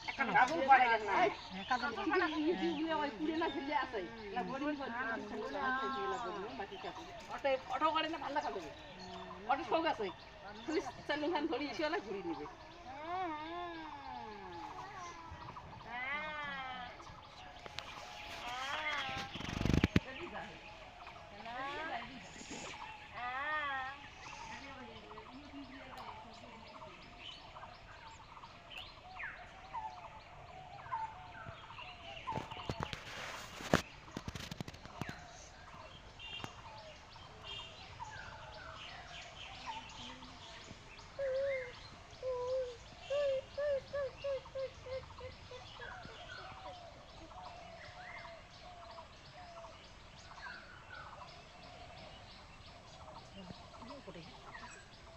এখন কাজল পড়ে গেছে না কাজল কি ওই পুরে না ঝিলে আছে না বড়ি অটো অটো করে না ভালো খাবে অটো শোক আছে পুলিশ চালু খান ধরি এসে না ঘুরি নিবে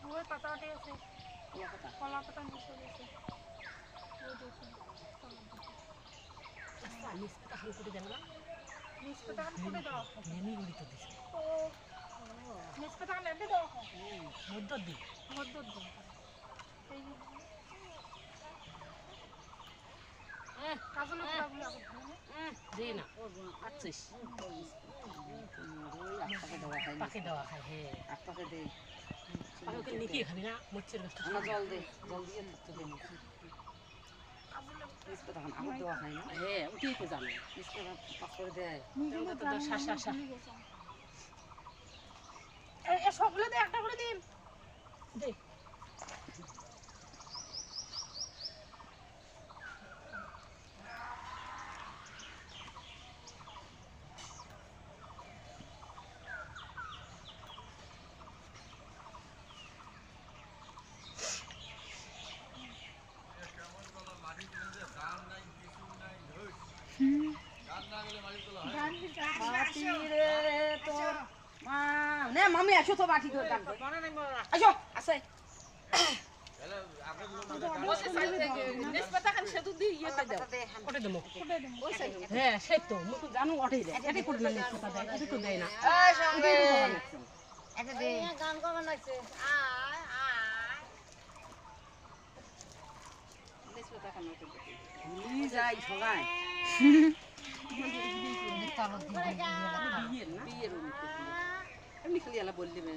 ওই পাতাটা আছে কলা পাতা নিচে আছে ওই দেখুন আচ্ছা নিস পাতা খান করে দেন না নিচ পাতা করে দাও নেমি গুলি তো দিছে ও নিচ পাতা নেবে দাও মধ্য দি মধ্য দাও এই কাজল লাগলে দে না আচ্ছিস পাকে দেওয়া খাই হ্যাঁ আপনাকে দে পাকে নিকি খাবি না মুচ্ছের গাছটা না জল দে জল দিয়ে থাকতে দে নিস্পতা খান আমার দেওয়া খাই না হ্যাঁ উঠিয়ে তো জানো নিস্পতা পাক করে দেয় শাসা শাসা এ সবগুলো দে একটা করে দিন দে মামি আসো তো বাকি করে আসো আছে হ্যাঁ সেই তো জানো ওটাই দেয় এটাই করে না নেশপাতা দেয় এটা তো দেয় না গান কখন আছে যাই সবাই এমনি খালি এলা বললি না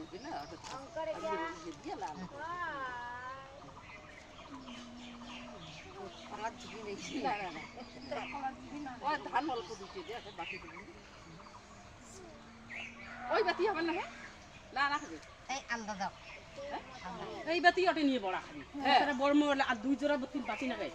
ধান অল্প দিচ্ছে বাকি ওই বাতি হবে না না না খাবে এই আলাদা দাও এই বাতি ওটা নিয়ে বড়া খাবি বড় মোড় আর দুই জোড়া বাতি না খাই